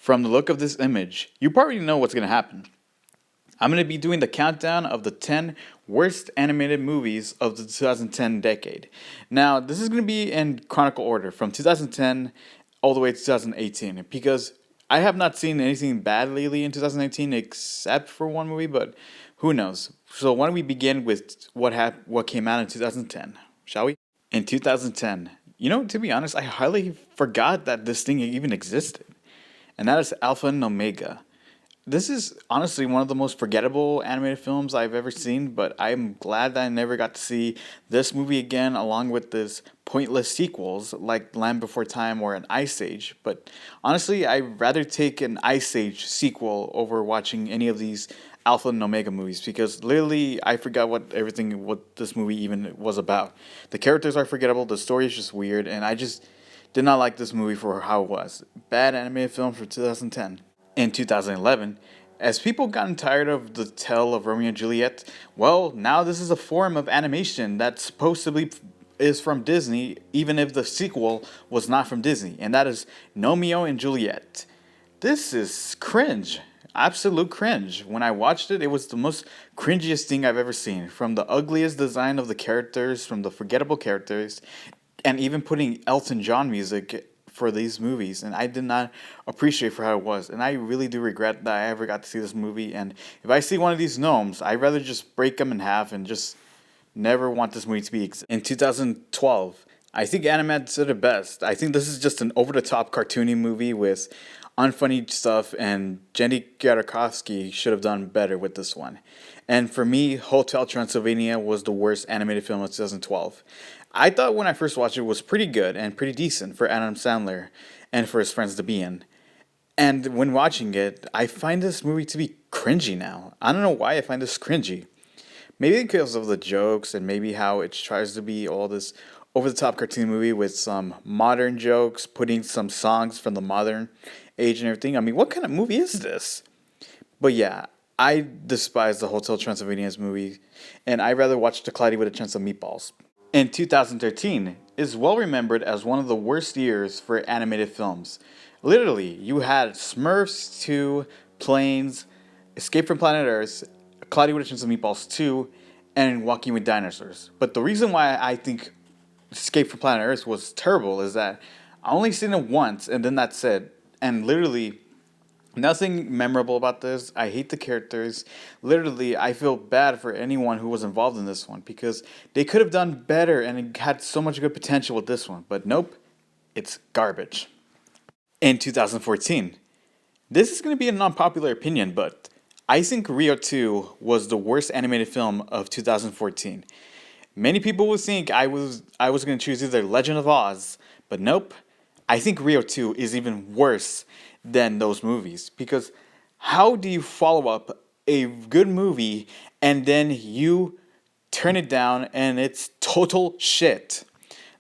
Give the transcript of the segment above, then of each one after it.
From the look of this image, you probably know what's going to happen. I'm going to be doing the countdown of the 10 worst animated movies of the 2010 decade. Now, this is going to be in chronicle order from 2010 all the way to 2018 because I have not seen anything bad lately in 2019 except for one movie, but who knows. So why don't we begin with what came out in 2010, shall we? In 2010, to be honest, I highly forgot that this thing even existed, and that is Alpha and Omega. This is honestly one of the most forgettable animated films I've ever seen, but I'm glad that I never got to see this movie again along with this pointless sequels like Land Before Time or an Ice Age. But honestly, I'd rather take an Ice Age sequel over watching any of these Alpha and Omega movies because literally I forgot what this movie even was about. The characters are forgettable, the story is just weird, and I just did not like this movie for how it was. Bad animated film from 2010. In 2011, as people gotten tired of the tale of Romeo and Juliet, well, now this is a form of animation that supposedly is from Disney, even if the sequel was not from Disney, and that is Romeo and Juliet. This is cringe. Absolute cringe. When I watched it, it was the most cringiest thing I've ever seen. From the ugliest design of the characters, from the forgettable characters, and even putting Elton John music for these movies, and I did not appreciate for how it was, and I really do regret that I ever got to see this movie. And if I see one of these gnomes, I'd rather just break them in half and just never want this movie to be in 2012. I think Animad said it best. I think this is just an over-the-top cartoony movie with unfunny stuff, and Jenny Tartakovsky should have done better with this one. And for me, Hotel Transylvania was the worst animated film of 2012. I thought when I first watched it was pretty good and pretty decent for Adam Sandler and for his friends to be in. And when watching it, I find this movie to be cringy now. I don't know why I find this cringy. Maybe because of the jokes and maybe how it tries to be all this over-the-top cartoon movie with some modern jokes, putting some songs from the modern age and everything. I mean, what kind of movie is this? But yeah, I despise the Hotel Transylvania's movie, and I'd rather watch The Cloudy with a Chance of Meatballs. In 2013 is well remembered as one of the worst years for animated films. Literally, you had Smurfs 2, Planes, Escape from Planet Earth, Cloudy with a Chance of Meatballs 2, and Walking with Dinosaurs. But the reason why I think Escape from Planet Earth was terrible is that I only seen it once and then that's it. And literally, nothing memorable about this. I hate the characters. Literally, I feel bad for anyone who was involved in this one because they could have done better and it had so much good potential with this one. But nope, it's garbage. In 2014, this is going to be an unpopular opinion, but I think Rio 2 was the worst animated film of 2014. Many people would think I was going to choose either Legend of Oz, but nope. I think Rio 2 is even worse than those movies because how do you follow up a good movie and then you turn it down and it's total shit?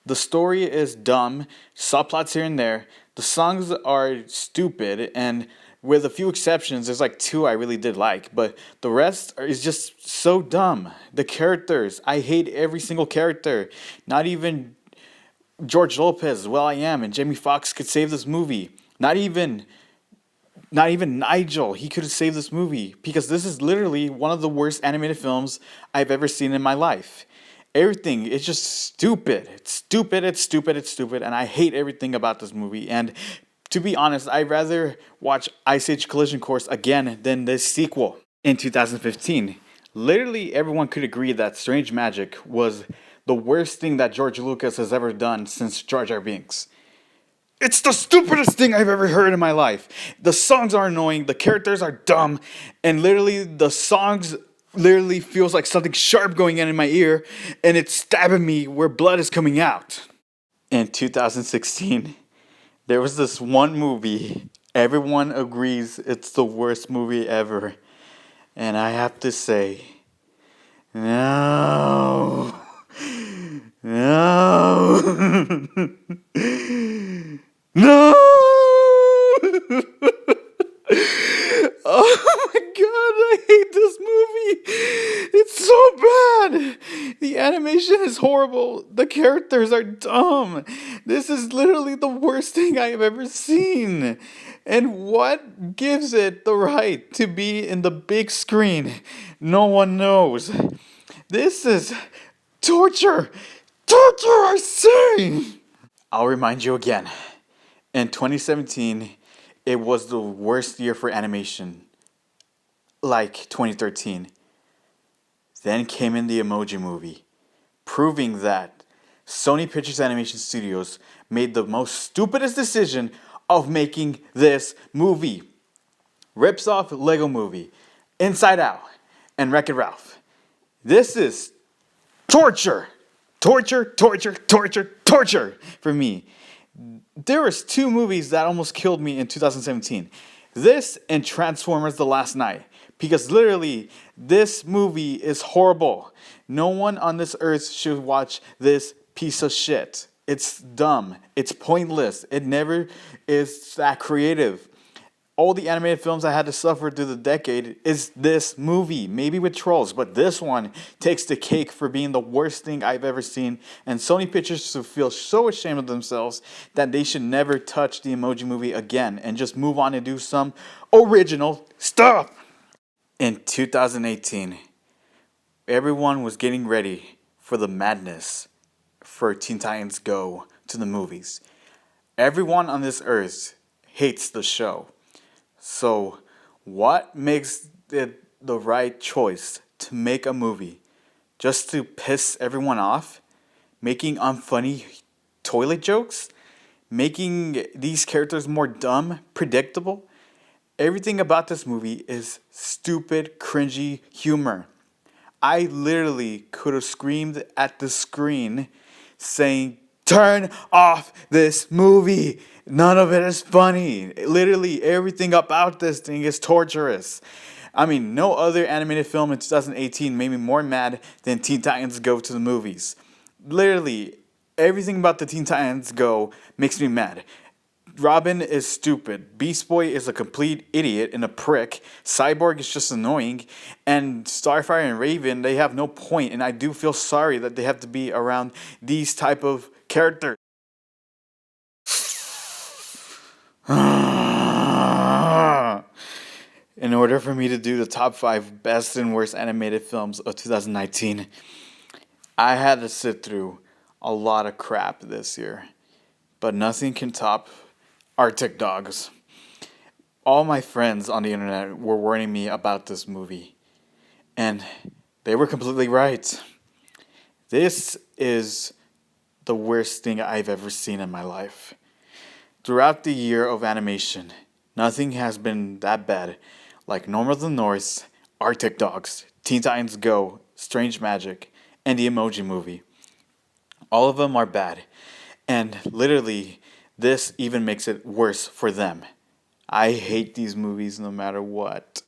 The story is dumb, subplots here and there, the songs are stupid, and with a few exceptions, there's like two I really did like, but the rest is just so dumb. The characters, I hate every single character. Not even George Lopez, will.i.am, and Jamie Foxx could save this movie. Not even Nigel, he could have saved this movie because this is literally one of the worst animated films I've ever seen in my life. Everything is just stupid. It's stupid, and I hate everything about this movie. And to be honest, I'd rather watch Ice Age Collision Course again than this sequel. In 2015, literally everyone could agree that Strange Magic was the worst thing that George Lucas has ever done since Jar Jar Binks. It's the stupidest thing I've ever heard in my life. The songs are annoying, the characters are dumb, and literally the songs literally feels like something sharp going in my ear, and it's stabbing me where blood is coming out. In 2016, there was this one movie, everyone agrees it's the worst movie ever, and I have to say, no. No! Oh my god, I hate this movie. It's so bad. The animation animation is horrible. The characters are dumb. This is literally the worst thing I have ever seen. And what gives it the right to be in the big screen? No one knows. This is torture. Torture, I say! I'll remind you again. In 2017, it was the worst year for animation, like 2013. Then came in the Emoji Movie, proving that Sony Pictures Animation Studios made the most stupidest decision of making this movie. Rips off Lego Movie, Inside Out, and Wreck-It Ralph. This is torture. Torture, torture, torture, torture for me. There was two movies that almost killed me in 2017. This and Transformers The Last Night. Because literally, this movie is horrible. No one on this earth should watch this piece of shit. It's dumb. It's pointless. It never is that creative. All the animated films I had to suffer through the decade is this movie, maybe with Trolls, but this one takes the cake for being the worst thing I've ever seen, and Sony Pictures should feel so ashamed of themselves that they should never touch the Emoji Movie again and just move on and do some original stuff. In 2018, everyone was getting ready for the madness for Teen Titans Go to the movies. Everyone on this earth hates the show. So, what makes it the right choice to make a movie? Just to piss everyone off? Making unfunny toilet jokes? Making these characters more dumb, predictable? Everything about this movie is stupid, cringy humor. I literally could have screamed at the screen saying, "Turn off this movie. None of it is funny." Literally, everything about this thing is torturous. I mean, no other animated film in 2018 made me more mad than Teen Titans Go to the movies. Literally, everything about the Teen Titans Go makes me mad. Robin is stupid. Beast Boy is a complete idiot and a prick. Cyborg is just annoying. And Starfire and Raven, they have no point. And I do feel sorry that they have to be around these type of characters. In order for me to do the top 5 best and worst animated films of 2019, I had to sit through a lot of crap this year. But nothing can top Arctic Dogs. All my friends on the internet were warning me about this movie, and they were completely right. This is the worst thing I've ever seen in my life. Throughout the year of animation, nothing has been that bad like Normal of the North, Arctic Dogs, Teen Titans Go, Strange Magic, and the Emoji Movie. All of them are bad, and literally, this even makes it worse for them. I hate these movies no matter what.